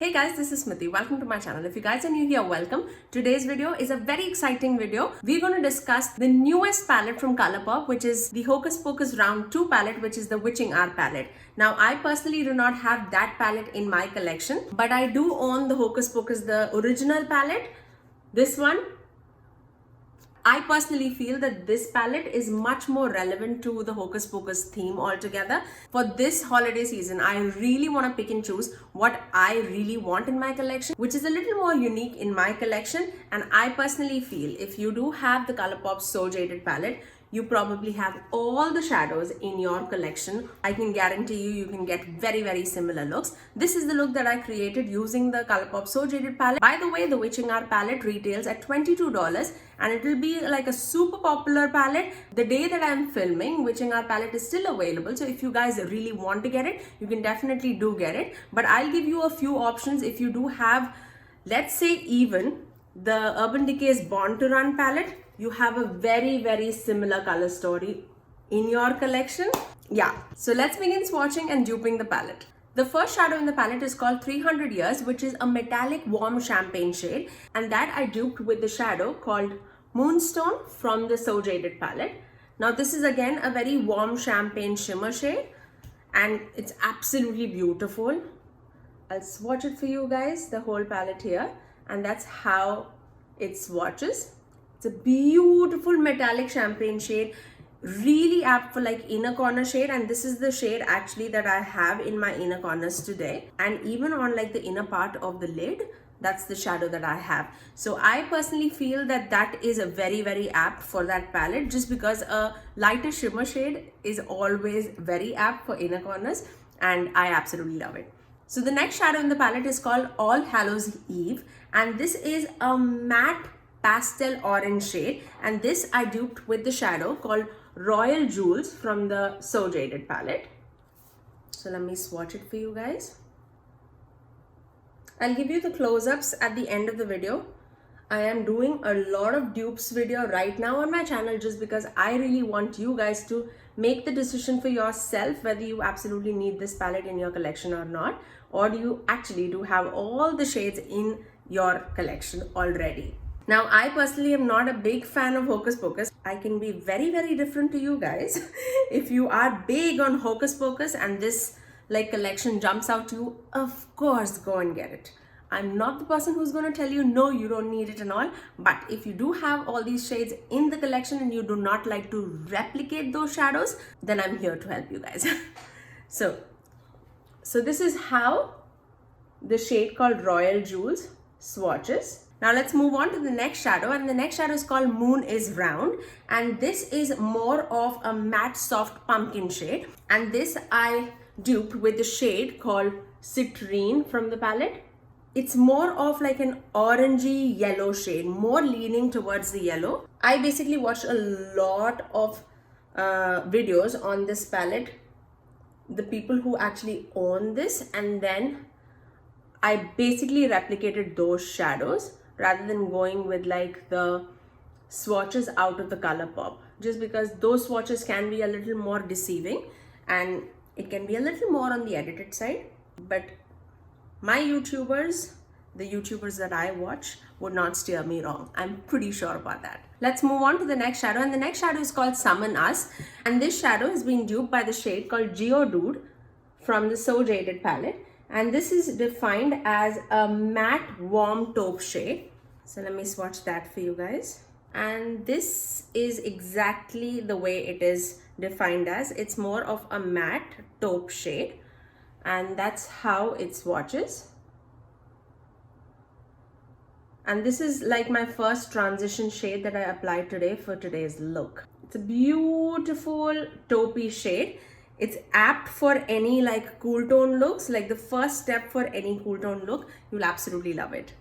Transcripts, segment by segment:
Hey guys, this is Smriti. Welcome to my channel. If you guys are new here, welcome. Today's video is a very exciting video. We're going to discuss the newest palette from Colourpop, which is the Hocus Pocus Round 2 palette, which is the Witching Hour palette. Now, I personally do not have that palette in my collection, but I do own the Hocus Pocus, the original palette. This one. I personally feel that this palette is much more relevant to the Hocus Pocus theme altogether. For this holiday season, I really want to pick and choose what I really want in my collection, which is a little more unique in my collection. And I personally feel if you do have the Colourpop So Jaded palette, you probably have all the shadows in your collection. I can guarantee you can get very similar looks. This is the look that I created using the Colourpop So Jaded palette. By the way, the Witching Hour palette retails at $22 and it will be like a super popular palette. The day that I'm filming, Witching Hour palette is still available. So if you guys really want to get it, you can definitely do get it. But I'll give you a few options if you do have, let's say even the Urban Decay's Born to Run palette. You have a very similar color story in your collection. Yeah, so let's begin swatching and duping the palette. The first shadow in the palette is called 300 Years, which is a metallic warm champagne shade, and that I duped with the shadow called Moonstone from the So Jaded palette. Now this is again a very warm champagne shimmer shade and it's absolutely beautiful. I'll swatch it for you guys, the whole palette here, and that's how it swatches. It's a beautiful metallic champagne shade, really apt for like inner corner shade, and this is the shade actually that I have in my inner corners today. And even on like the inner part of the lid, that's the shadow that I have. So I personally feel that that is a very apt for that palette, just because a lighter shimmer shade is always very apt for inner corners, and I absolutely love it. So the next shadow in the palette is called All Hallows Eve, and this is a matte pastel orange shade, and this I duped with the shadow called Royal Jewels from the So Jaded palette. So let me swatch it for you guys. I'll give you the close-ups at the end of the video. I am doing a lot of dupes video right now on my channel just because I really want you guys to make the decision for yourself whether you absolutely need this palette in your collection or not, or do you actually do have all the shades in your collection already. Now, I personally am not a big fan of Hocus Pocus. I can be very different to you guys. If you are big on Hocus Pocus and this like collection jumps out to you, of course go and get it. I'm not the person who's going to tell you no, you don't need it and all, but if you do have all these shades in the collection and you do not like to replicate those shadows, then I'm here to help you guys. So this is how the shade called Royal Jewels swatches. Now let's move on to the next shadow, and the next shadow is called Moon is Round, and this is more of a matte soft pumpkin shade, and this I duped with the shade called Citrine from the palette. It's more of like an orangey yellow shade, more leaning towards the yellow. I basically watched a lot of videos on this palette, the people who actually own this, and then I basically replicated those shadows rather than going with like the swatches out of the Colourpop, just because those swatches can be a little more deceiving and it can be a little more on the edited side. But my YouTubers, the YouTubers that I watch, would not steer me wrong. I'm pretty sure about that. Let's move on to the next shadow, and the next shadow is called Summon Us, and this shadow has been duped by the shade called Geodude from the So Jaded palette. And this is defined as a matte warm taupe shade. So let me swatch that for you guys. And this is exactly the way it is defined as. It's more of a matte taupe shade, and that's how it swatches. And this is like my first transition shade that I applied today for today's look. It's a beautiful taupey shade. It's apt for any like cool tone looks, like the first step for any cool tone look. You'll absolutely love it.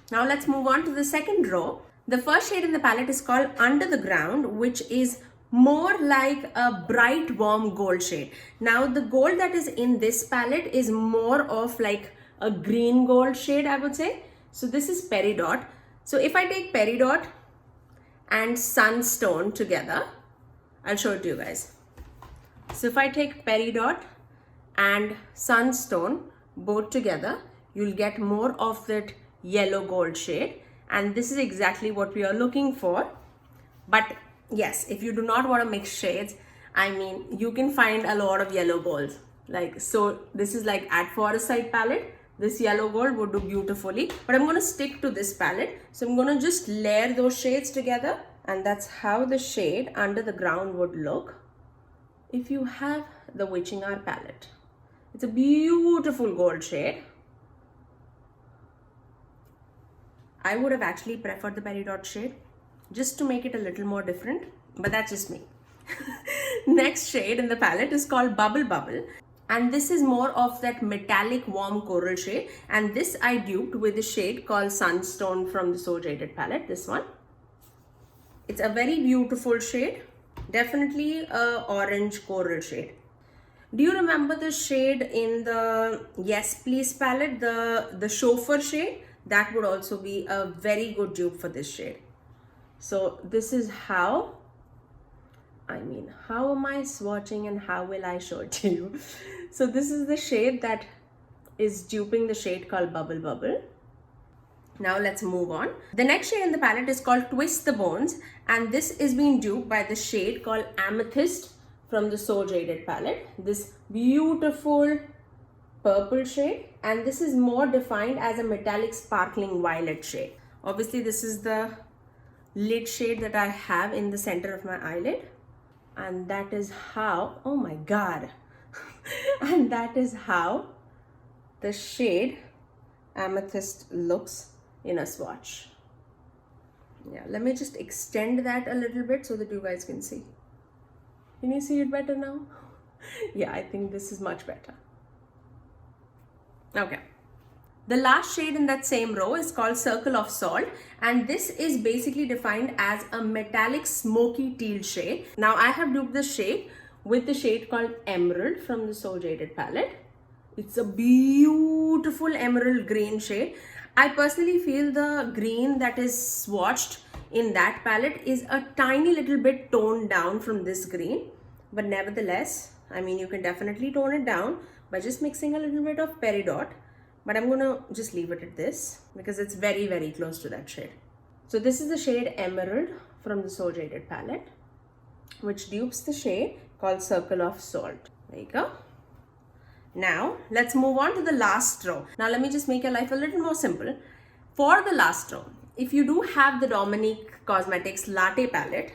Now let's move on to the second row. The first shade in the palette is called Under the Ground, which is more like a bright warm gold shade. Now the gold that is in this palette is more of like a green gold shade, I would say. So this is Peridot. So if I take Peridot and Sunstone together, I'll show it to you guys. So if I take Peridot and Sunstone both together, you'll get more of that yellow gold shade, and this is exactly what we are looking for. But yes, if you do not want to mix shades, I mean, you can find a lot of yellow golds. Like, so this is like at Forest palette. This yellow gold would do beautifully, but I'm going to stick to this palette. So I'm going to just layer those shades together, and that's how the shade Under the Ground would look if you have the Witching Hour palette. It's a beautiful gold shade. I would have actually preferred the Peridot shade just to make it a little more different, but that's just me. Next shade in the palette is called Bubble Bubble, and this is more of that metallic warm coral shade, and this I duped with a shade called Sunstone from the So Jaded palette, this one. It's a very beautiful shade, definitely a orange coral shade. Do you remember the shade in the Yes Please palette, the Chauffeur shade? That would also be a very good dupe for this shade. So this is how, I mean, how am I swatching and how will I show it to you? So this is the shade that is duping the shade called Bubble Bubble. Now let's move on. The next shade in the palette is called Twist the Bones, and this is being duped by the shade called Amethyst from the So Jaded palette. This beautiful purple shade, and this is more defined as a metallic sparkling violet shade. Obviously this is the lid shade that I have in the center of my eyelid, and that is how, oh my god, and that is how the shade Amethyst looks in a swatch. Yeah, let me just extend that a little bit so that you guys can see. Can you see it better now? Yeah, I think this is much better. Okay. The last shade in that same row is called Circle of Salt, and this is basically defined as a metallic smoky teal shade. Now I have duped this shade with the shade called Emerald from the So Jaded palette. It's a beautiful emerald green shade. I personally feel the green that is swatched in that palette is a tiny little bit toned down from this green, but nevertheless, I mean, you can definitely tone it down by just mixing a little bit of Peridot, but I'm gonna just leave it at this because it's very, very close to that shade. So this is the shade Emerald from the So Jaded palette, which dupes the shade called Circle of Salt. There you go. Now let's move on to the last row. Now let me just make your life a little more simple. For the last row, if you do have the Dominique Cosmetics Latte palette,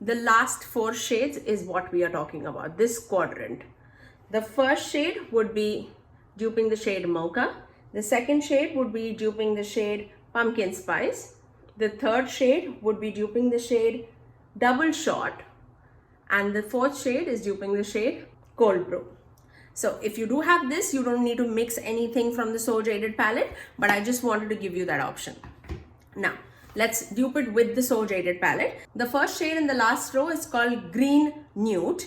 the last 4 shades is what we are talking about, this quadrant. The first shade would be duping the shade Mocha. The second shade would be duping the shade Pumpkin Spice. The third shade would be duping the shade Double Shot. And the fourth shade is duping the shade Cold Brew. So if you do have this, you don't need to mix anything from the So Jaded palette, but I just wanted to give you that option. Now, let's dupe it with the So Jaded palette. The first shade in the last row is called Green Nude.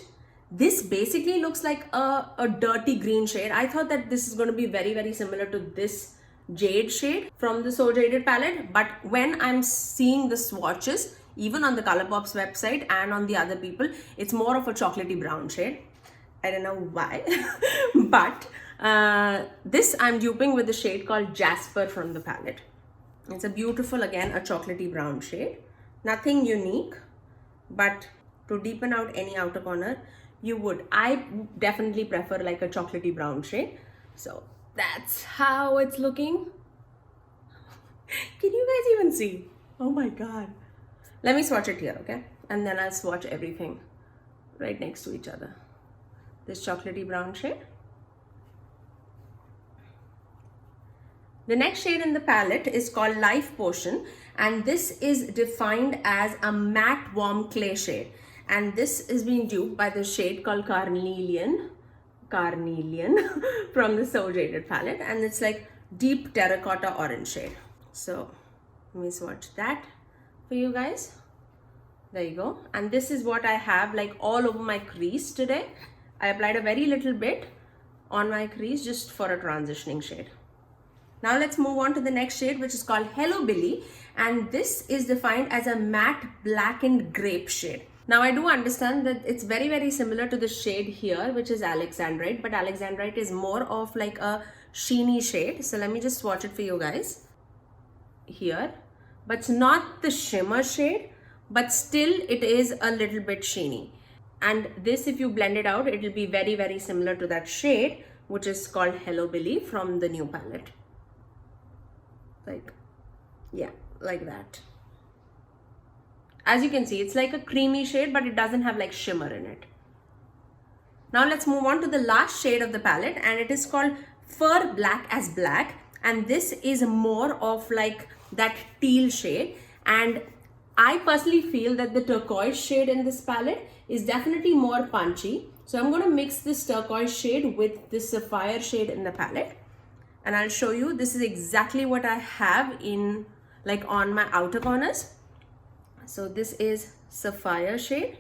This basically looks like a dirty green shade. I thought that this is going to be very, very similar to this jade shade from the So Jaded palette, but when I'm seeing the swatches, even on the Colourpop's website and on the other people, it's more of a chocolatey brown shade. I don't know why, but this I'm duping with the shade called Jasper from the palette. It's a beautiful, again, a chocolatey brown shade. Nothing unique, but to deepen out any outer corner, you would. I definitely prefer like a chocolatey brown shade. So that's how it's looking. Can you guys even see? Oh my god. Let me swatch it here, okay? And then I'll swatch everything right next to each other. This chocolatey brown shade. The next shade in the palette is called Life Potion, and this is defined as a matte warm clay shade, and this is being duped by the shade called Carnelian from the So Jaded palette, and it's like deep terracotta orange shade. So let me swatch that for you guys. There you go. And this is what I have like all over my crease today. I applied a very little bit on my crease just for a transitioning shade. Now let's move on to the next shade, which is called Hello Billy, and this is defined as a matte blackened grape shade. Now I do understand that it's very, very similar to the shade here, which is Alexandrite, but Alexandrite is more of like a sheeny shade. So let me just swatch it for you guys here. But it's not the shimmer shade, but still it is a little bit sheeny. And this, if you blend it out, it will be very, very similar to that shade, which is called Hello Billy from the new palette. Like, yeah, like that. As you can see, it's like a creamy shade, but it doesn't have like shimmer in it. Now let's move on to the last shade of the palette, and it is called Fur Black as Black. And this is more of like that teal shade. And I personally feel that the turquoise shade in this palette is definitely more punchy. So I'm going to mix this turquoise shade with this sapphire shade in the palette. And I'll show you, this is exactly what I have in like on my outer corners. So this is sapphire shade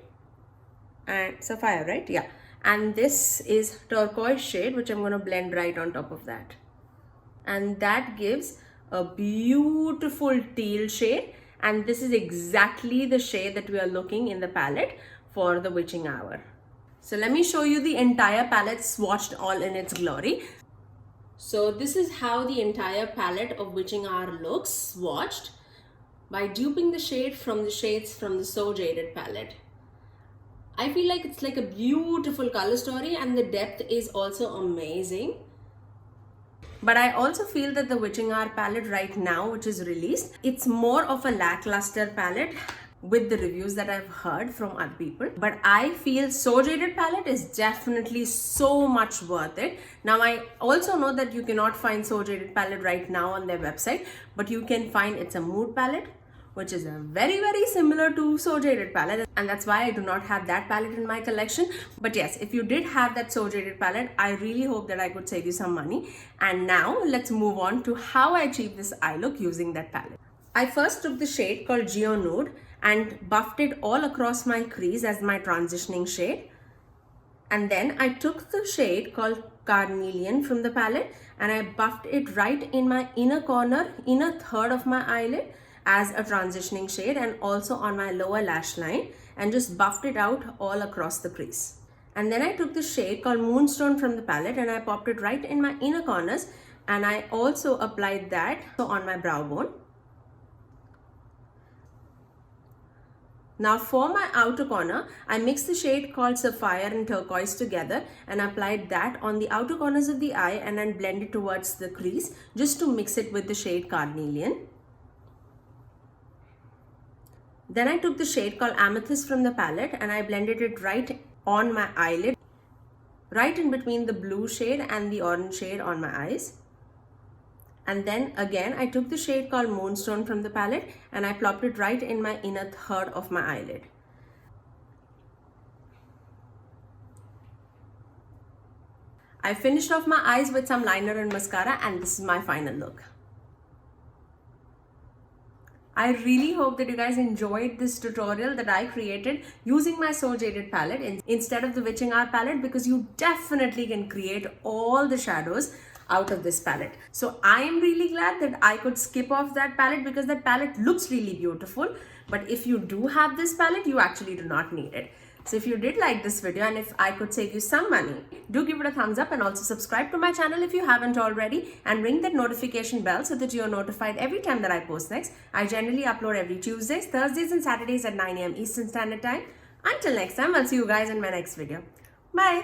and sapphire, right? Yeah. And this is turquoise shade, which I'm going to blend right on top of that. And that gives a beautiful teal shade. And this is exactly the shade that we are looking in the palette for the witching hour. So let me show you the entire palette swatched all in its glory. So this is how the entire palette of witching hour looks swatched by duping the shade from the shades from the So Jaded palette. I feel like it's like a beautiful color story, and the depth is also amazing. But I also feel that the Witching Hour palette right now, which is released, it's more of a lackluster palette with the reviews that I've heard from other people. But I feel So Jaded palette is definitely so much worth it. Now I also know that you cannot find So Jaded palette right now on their website, but you can find it's a mood palette, which is very, very similar to So Jaded palette, and that's why I do not have that palette in my collection. But yes, if you did have that So Jaded palette, I really hope that I could save you some money. And now let's move on to how I achieved this eye look using that palette. I first took the shade called Geo Nude and buffed it all across my crease as my transitioning shade. And then I took the shade called Carnelian from the palette and I buffed it right in my inner corner, inner third of my eyelid, as a transitioning shade, and also on my lower lash line, and just buffed it out all across the crease. And then I took the shade called Moonstone from the palette and I popped it right in my inner corners, and I also applied that on my brow bone. Now for my outer corner, I mixed the shade called Sapphire and Turquoise together and applied that on the outer corners of the eye and then blended towards the crease just to mix it with the shade Carnelian. Then I took the shade called Amethyst from the palette and I blended it right on my eyelid, right in between the blue shade and the orange shade on my eyes. And then again, I took the shade called Moonstone from the palette and I plopped it right in my inner third of my eyelid. I finished off my eyes with some liner and mascara, and this is my final look. I really hope that you guys enjoyed this tutorial that I created using my So Jaded palette instead of the Witching Hour palette, because you definitely can create all the shadows out of this palette. So I am really glad that I could skip off that palette because that palette looks really beautiful. But if you do have this palette, you actually do not need it. So if you did like this video and if I could save you some money, do give it a thumbs up and also subscribe to my channel if you haven't already, and ring that notification bell so that you're notified every time that I post next. I generally upload every Tuesdays, Thursdays and Saturdays at 9 AM Eastern Standard Time. Until next time, I'll see you guys in my next video. Bye.